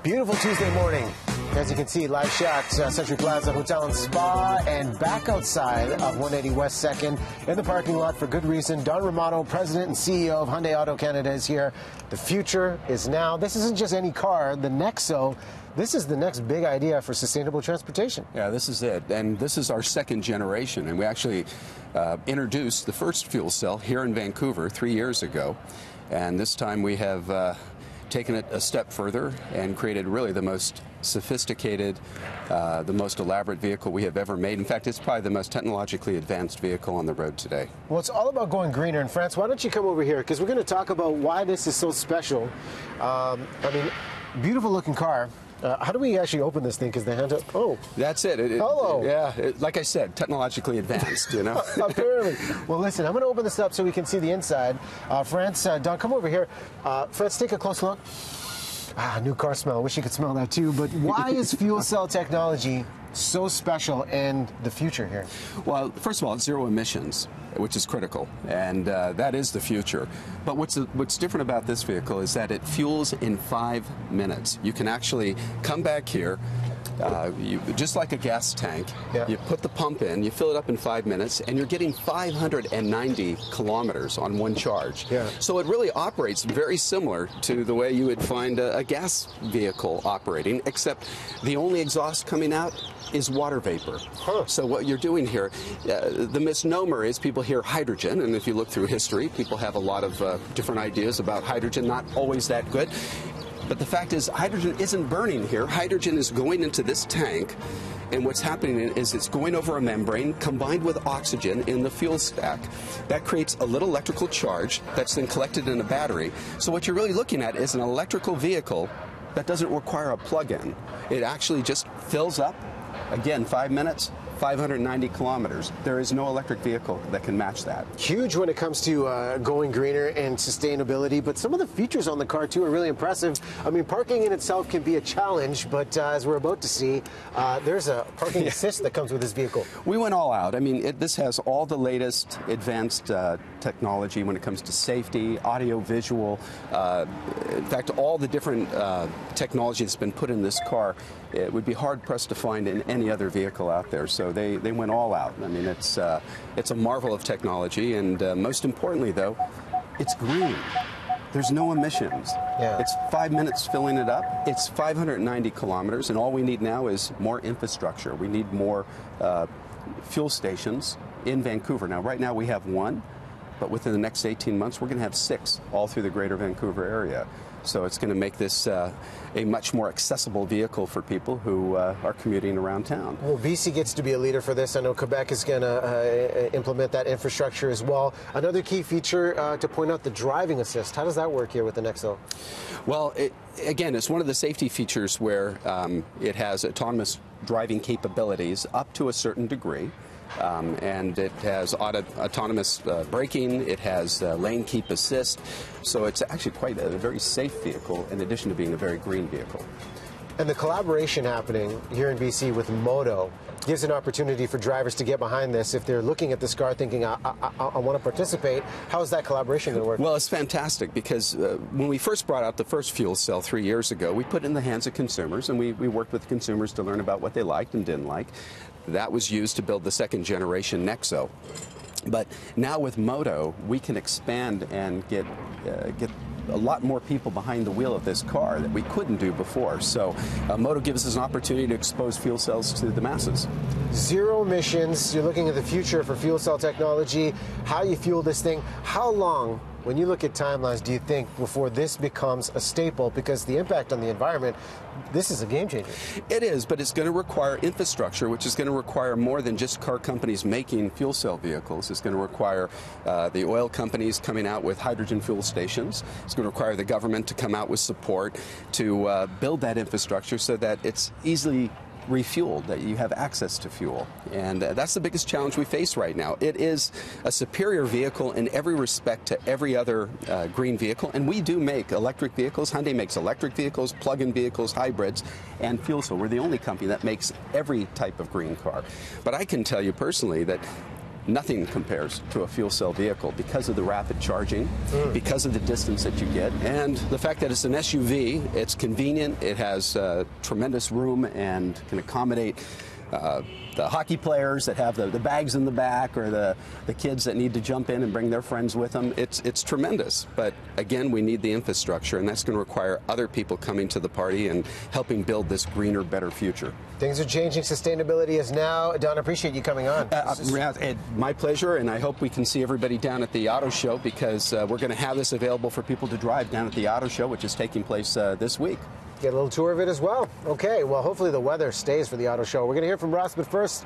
Beautiful Tuesday morning. As you can see, live shots, Century Plaza Hotel and Spa, and back outside of 180 West 2nd in the parking lot for good reason. Don Romano, President and CEO of Hyundai Auto Canada, is here. The future is now. This isn't just any car. The Nexo, this is the next big idea for sustainable transportation. Yeah, this is it. And this is our second generation. And we actually introduced the first fuel cell here in Vancouver 3 years ago. And this time we have taken it a step further and created really the most sophisticated, the most elaborate vehicle we have ever made. In fact, it's probably the most technologically advanced vehicle on the road today. Well, it's all about going greener. And France, why don't you come over here? Because we're going to talk about why this is so special. I mean, beautiful looking car. How do we actually open this thing? Because the hand, oh. That's it. Hello. Yeah, like I said, technologically advanced, you know. Apparently. Well, listen, I'm going to open this up so we can see the inside. France, Don, come over here. France, take a close look. New car smell. Wish you could smell that too. But why is fuel cell technology so special and the future here? Well, first of all, it's zero emissions, which is critical, and that is the future. But what's different about this vehicle is that it fuels in 5 minutes. You can actually come back here, just like a gas tank, yeah. You put the pump in, you fill it up in 5 minutes, and you're getting 590 kilometers on one charge. Yeah. So it really operates very similar to the way you would find a gas vehicle operating, except the only exhaust coming out is water vapor. Huh. So what you're doing here, the misnomer is people hear hydrogen, and if you look through history, people have a lot of different ideas about hydrogen, not always that good. But the fact is, hydrogen isn't burning here. Hydrogen is going into this tank, and what's happening is it's going over a membrane combined with oxygen in the fuel stack. That creates a little electrical charge that's then collected in a battery. So what you're really looking at is an electrical vehicle that doesn't require a plug-in. It actually just fills up, again, 5 minutes, 590 kilometers. There is no electric vehicle that can match that. Huge when it comes to going greener and sustainability, but some of the features on the car too are really impressive. I mean, parking in itself can be a challenge, but as we're about to see, there's a parking assist that comes with this vehicle. We went all out. I mean, this has all the latest advanced technology when it comes to safety, audio, visual. In fact, all the different technology that's been put in this car, it would be hard-pressed to find in any other vehicle out there. So they went all out. I mean, it's a marvel of technology, and most importantly, though, it's green. There's no emissions. Yeah. It's 5 minutes filling it up. It's 590 kilometers, and all we need now is more infrastructure. We need more fuel stations in Vancouver. Now, right now we have one, but within the next 18 months, we're going to have 6 all through the greater Vancouver area. So it's going to make this a much more accessible vehicle for people who are commuting around town. Well, BC gets to be a leader for this. I know Quebec is going to implement that infrastructure as well. Another key feature to point out, the driving assist. How does that work here with the Nexo? Well, again, it's one of the safety features where it has autonomous driving capabilities up to a certain degree. And it has autonomous braking, it has lane keep assist, so it's actually quite a very safe vehicle in addition to being a very green vehicle. And the collaboration happening here in BC with Moto gives an opportunity for drivers to get behind this. If they're looking at this car thinking, I want to participate, how is that collaboration going to work? Well, it's fantastic because when we first brought out the first fuel cell 3 years ago, we put it in the hands of consumers, and we worked with consumers to learn about what they liked and didn't like. That was used to build the second generation Nexo. But now with Moto, we can expand and get a lot more people behind the wheel of this car that we couldn't do before. So Moto gives us an opportunity to expose fuel cells to the masses. Zero emissions. You're looking at the future for fuel cell technology, how you fuel this thing. How long, when you look at timelines, do you think before this becomes a staple? Because the impact on the environment, this is a game changer. It is, but it's going to require infrastructure, which is going to require more than just car companies making fuel cell vehicles. It's going to require the oil companies coming out with hydrogen fuel stations. It's going to require the government to come out with support to build that infrastructure so that it's easily refueled, that you have access to fuel. And that's the biggest challenge we face right now. It is a superior vehicle in every respect to every other green vehicle, and we do make electric vehicles. Hyundai makes electric vehicles, plug-in vehicles, hybrids, and fuel cell. We're the only company that makes every type of green car. But I can tell you personally that nothing compares to a fuel cell vehicle because of the rapid charging, because of the distance that you get, and the fact that it's an SUV. It's convenient, it has tremendous room and can accommodate the hockey players that have the bags in the back, or the kids that need to jump in and bring their friends with them. It's tremendous. But again, we need the infrastructure, and that's going to require other people coming to the party and helping build this greener, better future. Things are changing. Sustainability is now. Don, I appreciate you coming on. My pleasure, and I hope we can see everybody down at the auto show, because we're going to have this available for people to drive down at the auto show, which is taking place this week. Get a little tour of it as well. Okay, well, hopefully the weather stays for the auto show. We're going to hear from Russ, but first,